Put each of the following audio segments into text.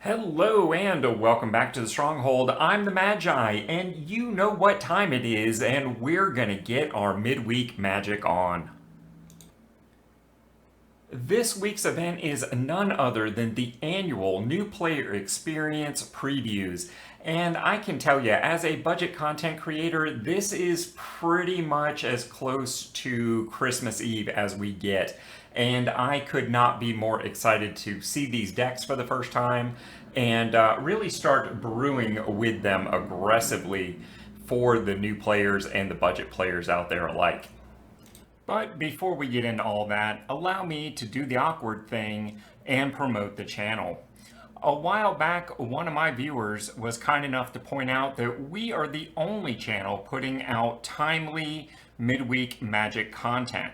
Hello and welcome back to the Stronghold. I'm the Magi, and you know what time it is, and we're gonna get our midweek magic on. This week's event is none other than the annual New Player Experience Previews. And I can tell you, as a budget content creator, this is pretty much as close to Christmas Eve as we get. And I could not be more excited to see these decks for the first time and really start brewing with them aggressively for the new players and the budget players out there alike. But before we get into all that, allow me to do the awkward thing and promote the channel. A while back, one of my viewers was kind enough to point out that we are the only channel putting out timely midweek magic content.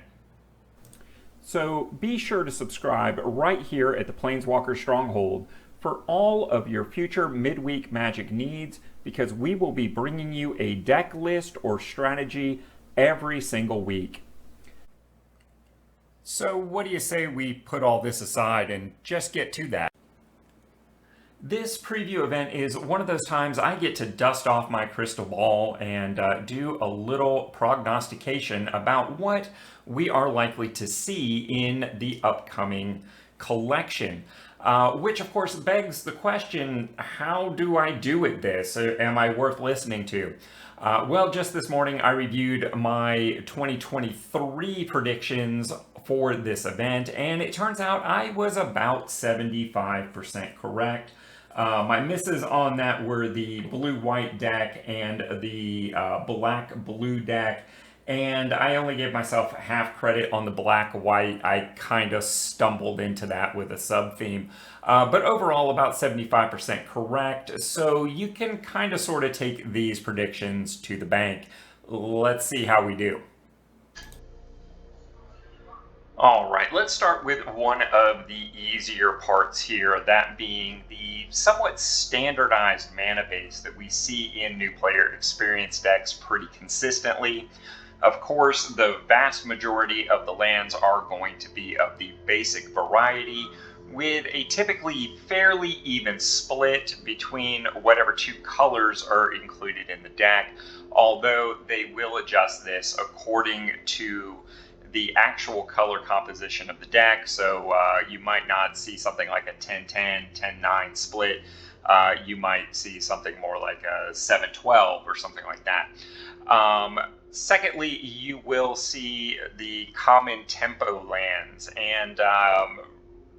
So be sure to subscribe right here at the Planeswalker Stronghold for all of your future midweek magic needs, because we will be bringing you a deck list or strategy every single week. So what do you say we put all this aside and just get to that? This preview event is one of those times I get to dust off my crystal ball and do a little prognostication about what we are likely to see in the upcoming collection. Which of course begs the question, how do I do at this? Am I worth listening to? Well, just this morning I reviewed my 2023 predictions for this event, and it turns out I was about 75% correct. My misses on that were the blue-white deck and the black-blue deck, and I only gave myself half credit on the black-white. I kind of stumbled into that with a sub-theme. But overall, about 75% correct, so you can kind of sort of take these predictions to the bank. Let's see how we do. All right, let's start with one of the easier parts here, that being the somewhat standardized mana base that we see in new player experience decks pretty consistently. Of course, the vast majority of the lands are going to be of the basic variety, with a typically fairly even split between whatever two colors are included in the deck, although they will adjust this according to the actual color composition of the deck. So you might not see something like a 10-10, 10-9 split. You might see something more like a 7-12 or something like that. Secondly, you will see the common tempo lands, and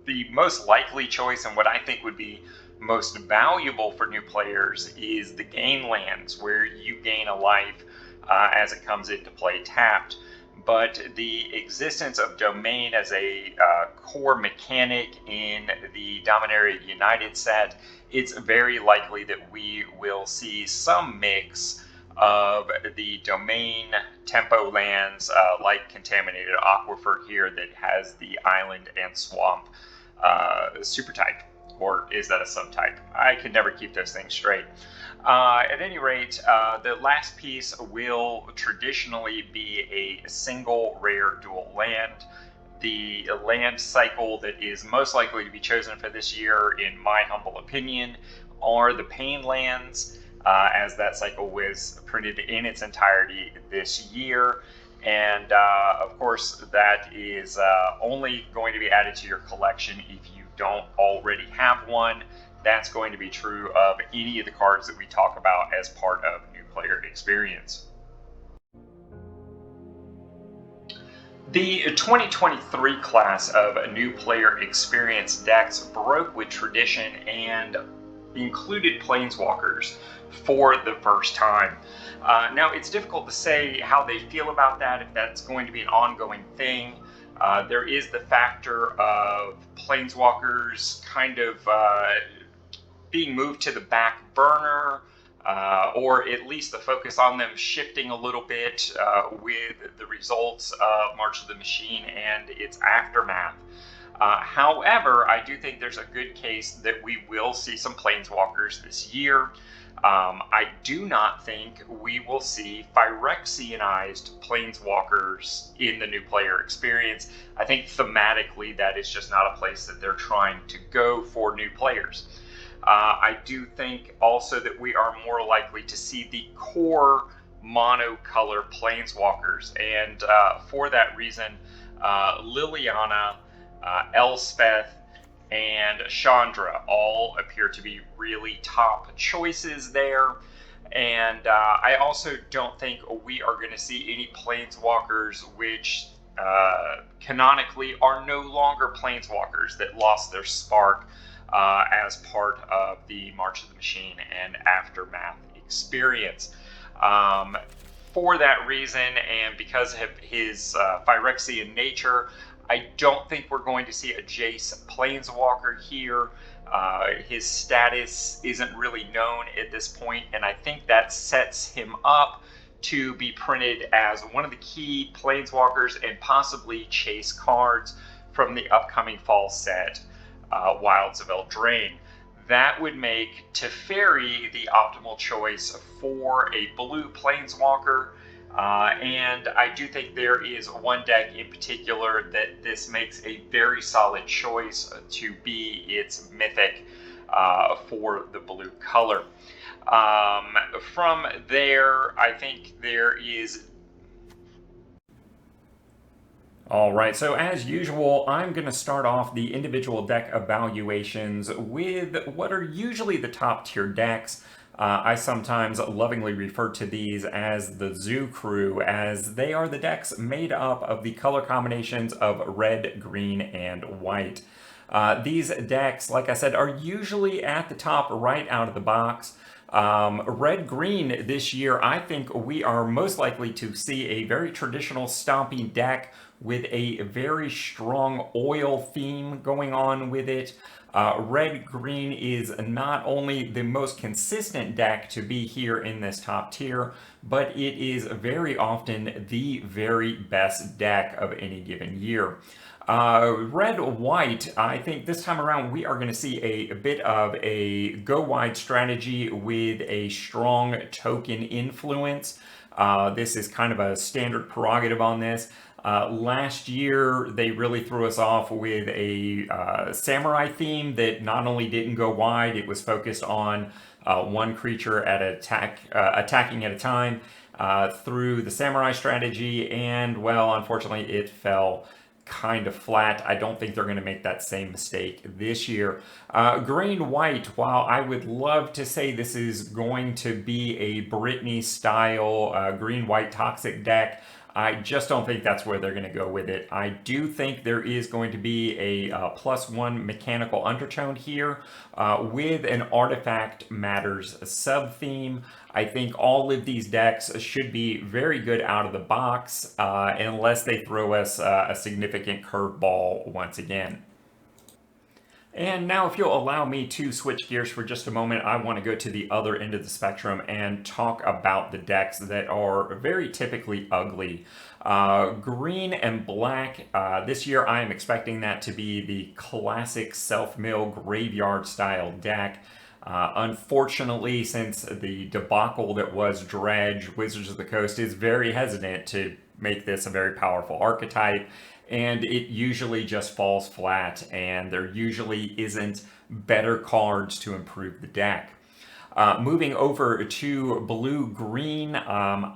the most likely choice and what I think would be most valuable for new players is the gain lands, where you gain a life as it comes into play tapped. But the existence of Domain as a core mechanic in the Dominaria United set, it's very likely that we will see some mix of the Domain tempo lands like Contaminated Aquifer here that has the Island and Swamp super type. Or is that a subtype? I can never keep those things straight. At any rate, the last piece will traditionally be a single rare dual land. The land cycle that is most likely to be chosen for this year, in my humble opinion, are the Pain lands, as that cycle was printed in its entirety this year. And of course, that is only going to be added to your collection if you don't already have one. That's going to be true of any of the cards that we talk about as part of new player experience. The 2023 class of new player experience decks broke with tradition and included Planeswalkers for the first time. Now, it's difficult to say how they feel about that, if that's going to be an ongoing thing. There is the factor of Planeswalkers kind of being moved to the back burner, or at least the focus on them shifting a little bit with the results of March of the Machine and its aftermath. However, I do think there's a good case that we will see some Planeswalkers this year. I do not think we will see Phyrexianized Planeswalkers in the new player experience. I think thematically that is just not a place that they're trying to go for new players. I do think also that we are more likely to see the core monocolor planeswalkers, and for that reason, Liliana, Elspeth, and Chandra all appear to be really top choices there. And I also don't think we are going to see any planeswalkers which canonically are no longer planeswalkers that lost their spark as part of the March of the Machine and Aftermath experience. For that reason, and because of his Phyrexian nature, I don't think we're going to see a Jace Planeswalker here. His status isn't really known at this point, and I think that sets him up to be printed as one of the key Planeswalkers and possibly chase cards from the upcoming fall set, Wilds of Eldraine. That would make Teferi the optimal choice for a blue Planeswalker. And I do think there is one deck in particular that this makes a very solid choice to be its mythic for the blue color. From there, I think there is... Alright, so as usual, I'm going to start off the individual deck evaluations with what are usually the top tier decks. I sometimes lovingly refer to these as the Zoo Crew, as they are the decks made up of the color combinations of red, green, and white. These decks, like I said, are usually at the top right out of the box. Red-green this year, I think we are most likely to see a very traditional stomping deck with a very strong oil theme going on with it. Red-green is not only the most consistent deck to be here in this top tier, but it is very often the very best deck of any given year. Red-white, I think this time around we are going to see a bit of a go-wide strategy with a strong token influence. This is kind of a standard prerogative on this. Last year, they really threw us off with a samurai theme that not only didn't go wide, it was focused on one creature at attacking at a time through the samurai strategy, and well, unfortunately, it fell kind of flat. I don't think they're going to make that same mistake this year. Green-white, while I would love to say this is going to be a Brittany-style green-white toxic deck, I just don't think that's where they're going to go with it. I do think there is going to be a +1 mechanical undertone here with an Artifact Matters sub-theme. I think all of these decks should be very good out of the box unless they throw us a significant curveball once again. And now if you'll allow me to switch gears for just a moment, I want to go to the other end of the spectrum and talk about the decks that are very typically ugly. Green and black, this year I am expecting that to be the classic self-mill graveyard style deck. Unfortunately, since the debacle that was Dredge, Wizards of the Coast is very hesitant to make this a very powerful archetype, and it usually just falls flat, and there usually isn't better cards to improve the deck. Moving over to blue-green,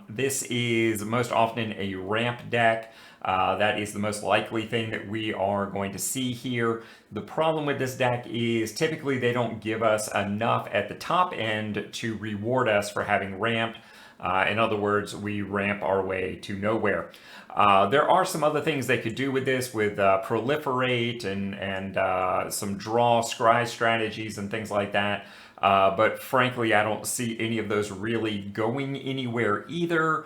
this is most often a ramp deck. That is the most likely thing that we are going to see here. The problem with this deck is typically they don't give us enough at the top end to reward us for having ramped. In other words, we ramp our way to nowhere. There are some other things they could do with this, with proliferate and some draw scry strategies and things like that. But frankly, I don't see any of those really going anywhere either.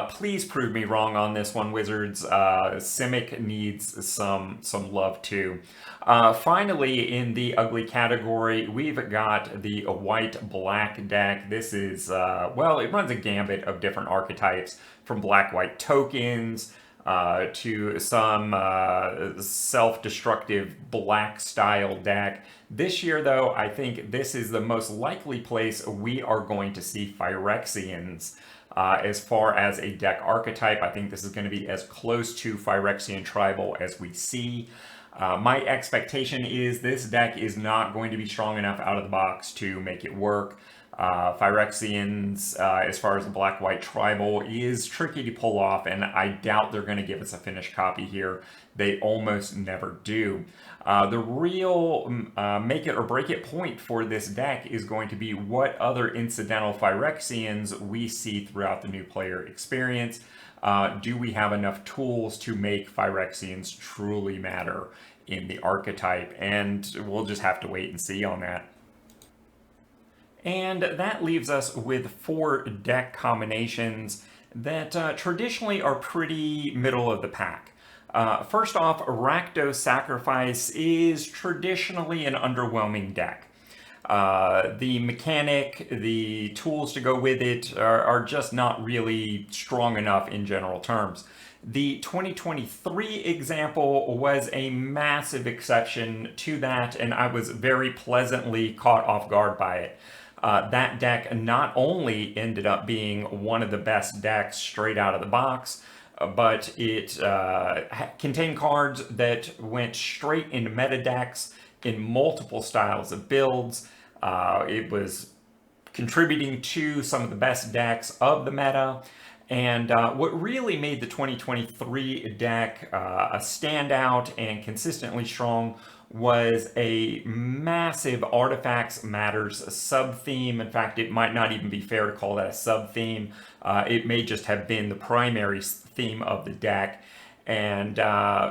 Please prove me wrong on this one, Wizards. Simic needs some love too. Finally, in the ugly category, we've got the white-black deck. This is, well, it runs a gambit of different archetypes, from black-white tokens to some self-destructive black-style deck. This year, though, I think this is the most likely place we are going to see Phyrexians. As far as a deck archetype, I think this is going to be as close to Phyrexian Tribal as we see. My expectation is this deck is not going to be strong enough out of the box to make it work. Phyrexians, as far as the black-white tribal, is tricky to pull off, and I doubt they're going to give us a finished copy here. They almost never do. The real make it or break it point for this deck is going to be what other incidental Phyrexians we see throughout the new player experience. Do we have enough tools to make Phyrexians truly matter in the archetype? And we'll just have to wait and see on that. And that leaves us with 4 deck combinations that traditionally are pretty middle of the pack. First off, Rakdos Sacrifice is traditionally an underwhelming deck. The mechanic, the tools to go with it are just not really strong enough in general terms. The 2023 example was a massive exception to that, and I was very pleasantly caught off guard by it. That deck not only ended up being one of the best decks straight out of the box, but it contained cards that went straight into meta decks in multiple styles of builds. It was contributing to some of the best decks of the meta. And what really made the 2023 deck a standout and consistently strong was a massive Artifacts Matters sub-theme. In fact, it might not even be fair to call that a sub-theme. It may just have been the primary theme of the deck. And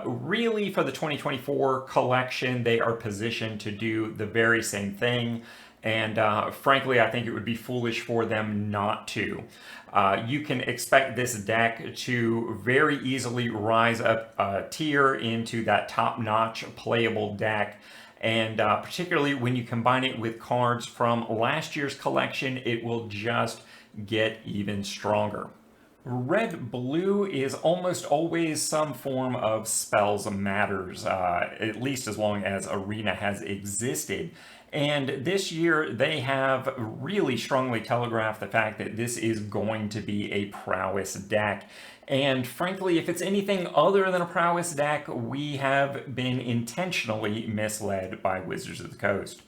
really, for the 2024 collection, they are positioned to do the very same thing. And frankly, I think it would be foolish for them not to. You can expect this deck to very easily rise up a tier into that top-notch playable deck. And particularly when you combine it with cards from last year's collection, it will just get even stronger. Red-blue is almost always some form of spells matters, at least as long as Arena has existed. And this year, they have really strongly telegraphed the fact that this is going to be a prowess deck. And frankly, if it's anything other than a prowess deck, we have been intentionally misled by Wizards of the Coast.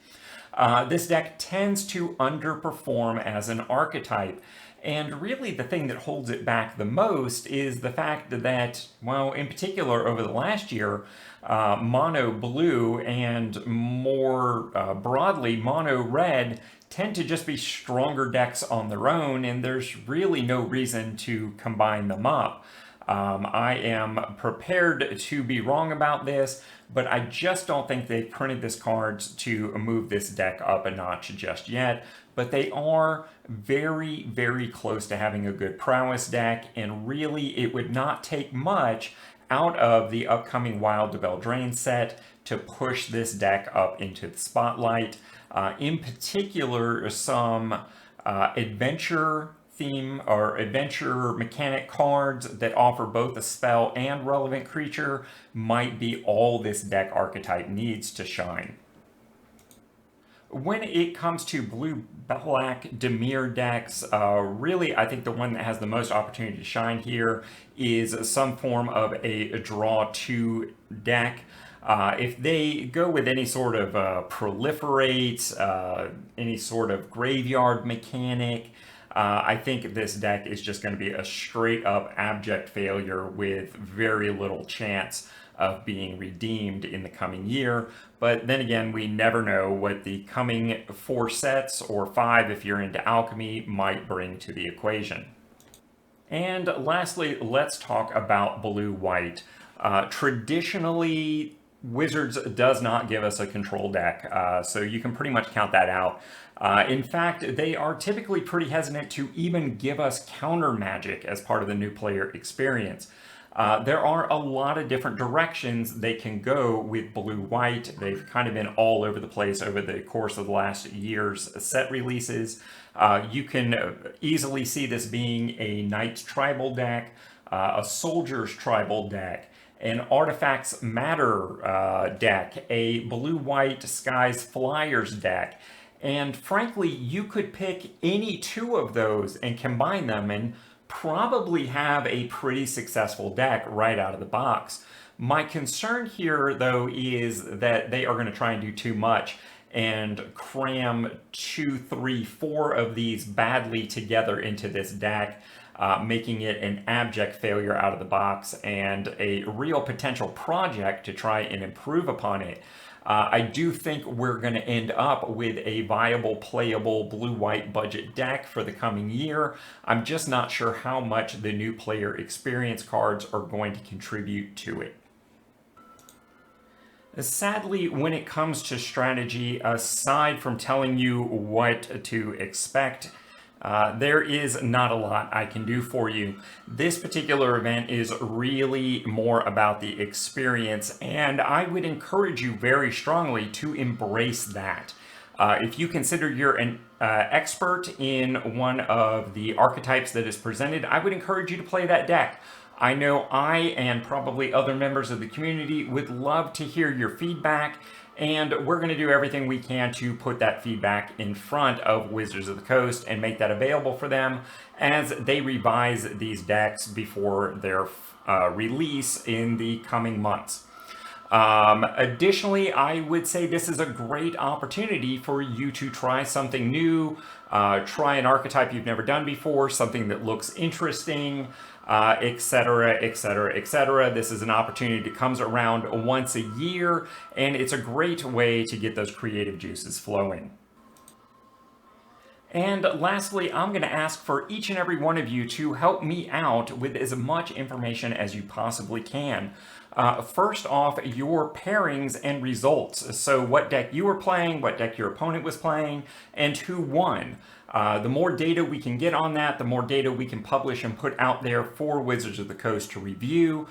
This deck tends to underperform as an archetype. And really the thing that holds it back the most is the fact that, well, in particular over the last year, mono blue and more broadly mono red tend to just be stronger decks on their own, and there's really no reason to combine them up. I am prepared to be wrong about this, but I just don't think they've printed this cards to move this deck up a notch just yet. But they are very, very close to having a good prowess deck, and really it would not take much out of the upcoming Wild to Beldrain set to push this deck up into the spotlight. In particular, some adventure theme or adventure mechanic cards that offer both a spell and relevant creature might be all this deck archetype needs to shine. When it comes to blue-black Dimir decks, really I think the one that has the most opportunity to shine here is some form of a draw 2 deck. If they go with any sort of proliferate, any sort of graveyard mechanic, I think this deck is just going to be a straight up abject failure with very little chance of being redeemed in the coming year. But then again, we never know what the coming 4 sets, or 5 if you're into alchemy, might bring to the equation. And lastly, let's talk about blue-white. Traditionally, Wizards does not give us a control deck, so you can pretty much count that out. In fact, they are typically pretty hesitant to even give us counter magic as part of the new player experience. There are a lot of different directions they can go with blue-white. They've kind of been all over the place over the course of the last year's set releases. You can easily see this being a Knight's Tribal deck, a Soldier's Tribal deck, an Artifacts Matter deck, a blue-white Skies Flyers deck. And frankly, you could pick any 2 of those and combine them and probably have a pretty successful deck right out of the box. My concern here, though, is that they are going to try and do too much and cram 2, 3, 4 of these badly together into this deck, making it an abject failure out of the box and a real potential project to try and improve upon it. I do think we're going to end up with a viable, playable blue-white budget deck for the coming year. I'm just not sure how much the new player experience cards are going to contribute to it. Sadly, when it comes to strategy, aside from telling you what to expect, there is not a lot I can do for you. This particular event is really more about the experience, and I would encourage you very strongly to embrace that. If you consider you're an expert in one of the archetypes that is presented, I would encourage you to play that deck. I know I and probably other members of the community would love to hear your feedback, and we're going to do everything we can to put that feedback in front of Wizards of the Coast and make that available for them as they revise these decks before their release in the coming months. Additionally, I would say this is a great opportunity for you to try something new, try an archetype you've never done before, something that looks interesting, etc., etc., etc. This is an opportunity that comes around once a year, and it's a great way to get those creative juices flowing. And lastly, I'm going to ask for each and every one of you to help me out with as much information as you possibly can. First off, your pairings and results. So what deck you were playing, what deck your opponent was playing, and who won. The more data we can get on that, the more data we can publish and put out there for Wizards of the Coast to review,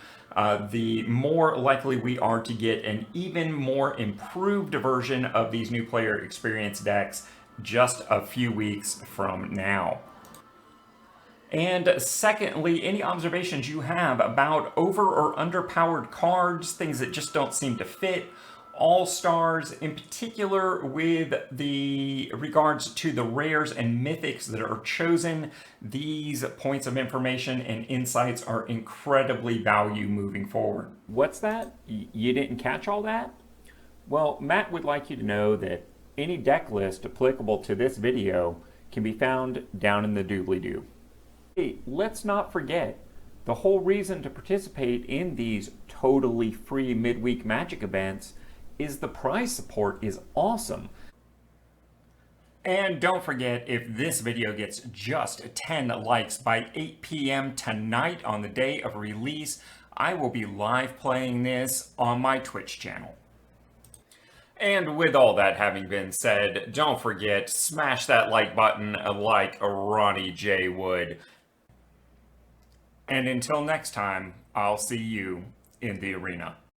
the more likely we are to get an even more improved version of these new player experience decks just a few weeks from now. And secondly, any observations you have about over or underpowered cards, things that just don't seem to fit, all-stars, in particular with the regards to the rares and mythics that are chosen. These points of information and insights are incredibly valuable moving forward. What's that? You didn't catch all that? Well, Matt would like you to know that any deck list applicable to this video can be found down in the doobly-doo. Hey, let's not forget, the whole reason to participate in these totally free midweek Magic events is the prize support is awesome. And don't forget, if this video gets just 10 likes by 8 p.m. tonight on the day of release, I will be live playing this on my Twitch channel. And with all that having been said, don't forget, smash that like button like Ronnie J would. And until next time, I'll see you in the arena.